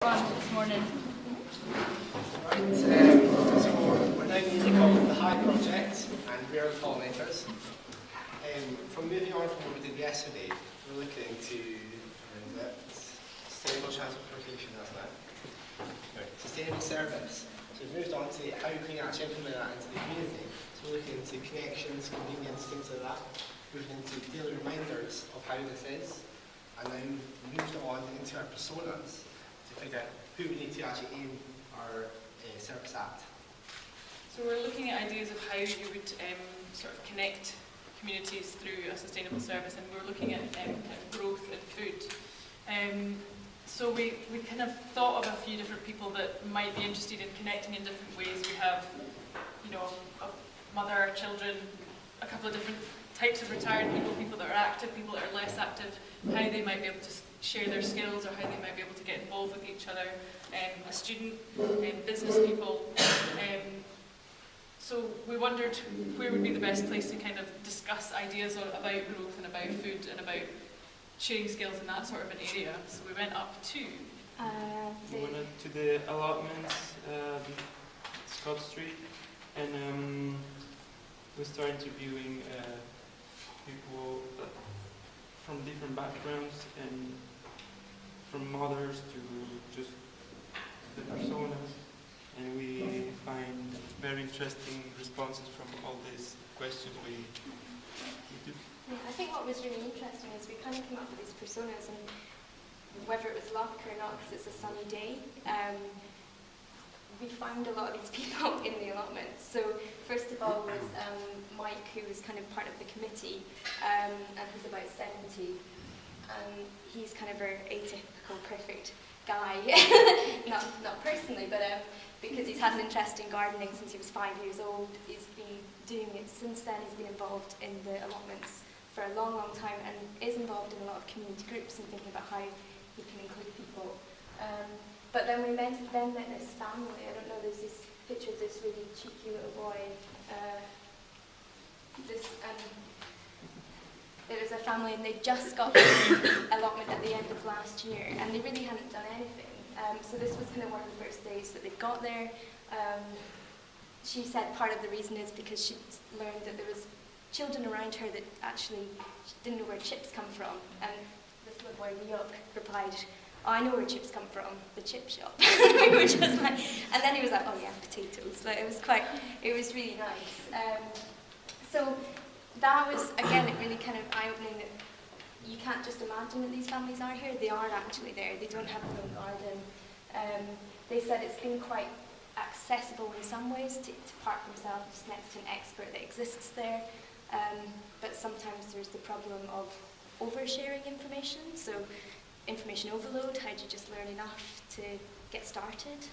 This morning. Right, so we're now using the Hive project, and we are the pollinators. From moving on from what we did yesterday, we're looking to sustainable transportation, that's that. Sustainable service. So we've moved on to how we can actually implement that into the community. So we're looking into connections, convenience, things like that. Moving into daily reminders of how this is, and then moved on into our personas to figure out who we need to actually aim our service at. So we're looking at ideas of how you would sort of connect communities through a sustainable service, and we're looking at growth in food. So we kind of thought of a few different people that might be interested in connecting in different ways. We have, a mother, children, a couple of different types of retired people, people that are active, people that are less active, how they might be able to share their skills or how they might be able to get involved with each other, a student, business people. So we wondered where would be the best place to kind of discuss ideas about growth and about food and about sharing skills in that sort of an area. So we went up to... We went up to the allotments, Scott Street, and we started interviewing people from different backgrounds, and from mothers to just the personas, and we find very interesting responses from all these questions we do. Yeah, I think what was really interesting is we kind of came up with these personas, and whether it was luck or not, because it's a sunny day, we found a lot of these people in the allotments. So first of all was Mike, who was kind of part of the committee, and he's about 70. He's kind of an atypical, perfect guy, not personally, but because he's had an interest in gardening since he was 5 years old. He's been doing it since then. He's been involved in the allotments for a long, long time, and is involved in a lot of community groups and thinking about how he can include people. But then we met this family. I don't know, there's this picture of this really cheeky little boy. It was a family, and they just got the allotment at the end of last year, and they really hadn't done anything. So this was kind of one of the first days that they got there. She said part of the reason is because she'd learned that there was children around her that actually didn't know where chips come from. And this little boy, Ryuk, replied, "Oh, I know where chips come from, the chip shop." We were just like, and then he was like, "Oh yeah, potatoes." Like, it was really nice. So that was, again, it really kind of eye-opening that you can't just imagine that these families are here. They are actually there. They don't have their own garden. They said it's been quite accessible in some ways to park themselves next to an expert that exists there. But sometimes there's the problem of oversharing information. So information overload, how do you just learn enough to get started?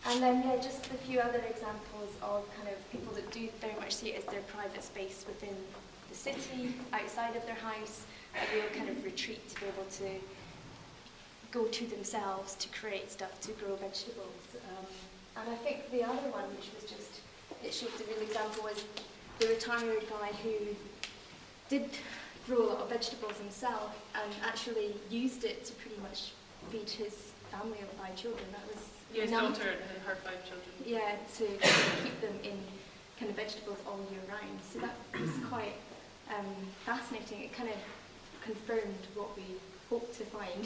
And then, yeah, just a few other examples of kind of people that do very much see it as their private space within the city, outside of their house, a real kind of retreat to be able to go to themselves to create stuff, to grow vegetables. And I think the other one, which was just, it showed the real example, was the retired guy who did grow a lot of vegetables himself and actually used it to pretty much feed his family of 5 children. That was his daughter and her 5 children. Yeah, to keep them in kind of vegetables all year round. So that was quite fascinating. It kind of confirmed what we hoped to find,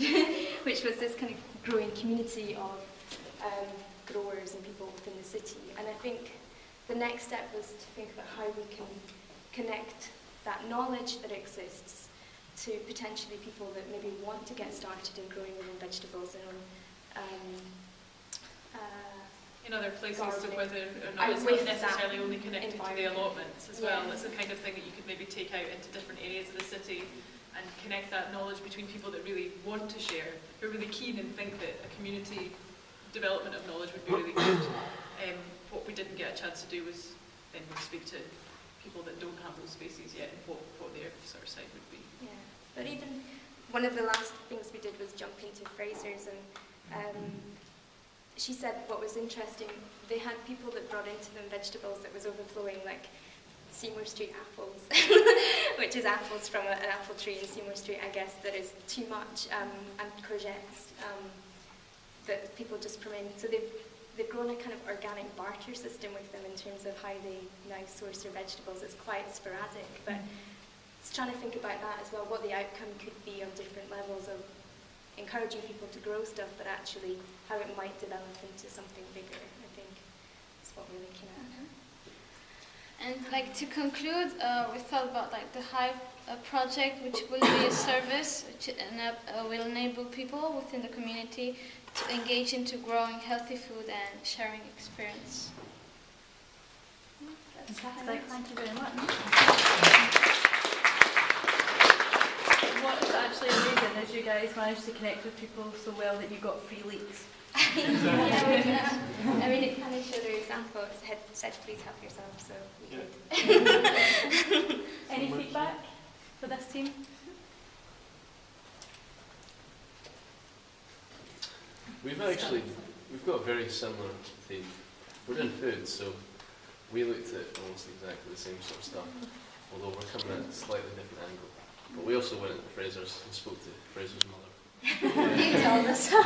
which was this kind of growing community of growers and people within the city. And I think the next step was to think about how we can connect that knowledge that exists to potentially people that maybe want to get started in growing their own vegetables and in other places, gardening. so whether or not it's not necessarily only connected to the allotments as well. It's the kind of thing that you could maybe take out into different areas of the city and connect that knowledge between people that really want to share, who are really keen and think that a community development of knowledge would be really good. What we didn't get a chance to do was then speak to people that don't have those spaces yet and what their sort of side would be. Yeah, but even one of the last things we did was jump into Fraser's, and she said what was interesting, they had people that brought into them vegetables that was overflowing, like Seymour Street apples, which is apples from an apple tree in Seymour Street, I guess, that is too much, and courgettes that people just promote. So they've grown a kind of organic barter system with them in terms of how they now source their vegetables. It's quite sporadic, but it's trying to think about that as well, what the outcome could be on different levels of encouraging people to grow stuff, but actually how it might develop into something bigger, I think, is what we're looking at. And like to conclude, we thought about like the Hive project, which will be a service which will enable people within the community to engage into growing healthy food and sharing experience. Fantastic, thank you very much. What's actually amazing is you guys managed to connect with people so well that you got free leeks. Yeah, we did. I mean, it kind of showed our example. It said, please help yourself, so we did. Any feedback for this team? We've got a very similar theme. We're in food, so we looked at almost exactly the same sort of stuff, although we're coming at a slightly different angle. But we also went into Fraser's and spoke to Fraser's mother. You told us. So,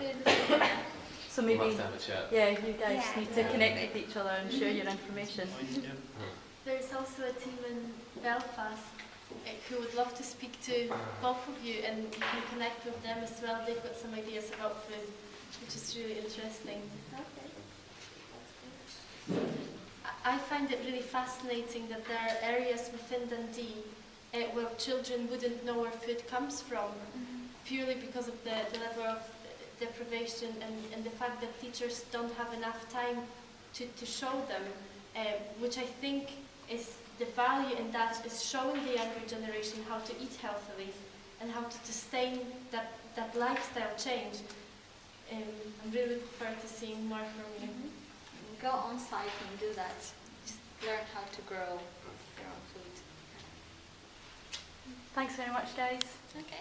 yeah, So we'll maybe, have to have a chat. yeah, you guys Yeah, need to connect with each other and share your information. There's also a team in Belfast who would love to speak to both of you, and you can connect with them as well. They've got some ideas about food, which is really interesting. I find it really fascinating that there are areas within Dundee where children wouldn't know where food comes from, purely because of the level of deprivation and the fact that teachers don't have enough time to show them, which I think is the value in that is showing the younger generation how to eat healthily and how to sustain that lifestyle change. I'm really looking forward to seeing more from you. Go on site and do that. Just learn how to grow your own food. Thanks very much, guys. Okay.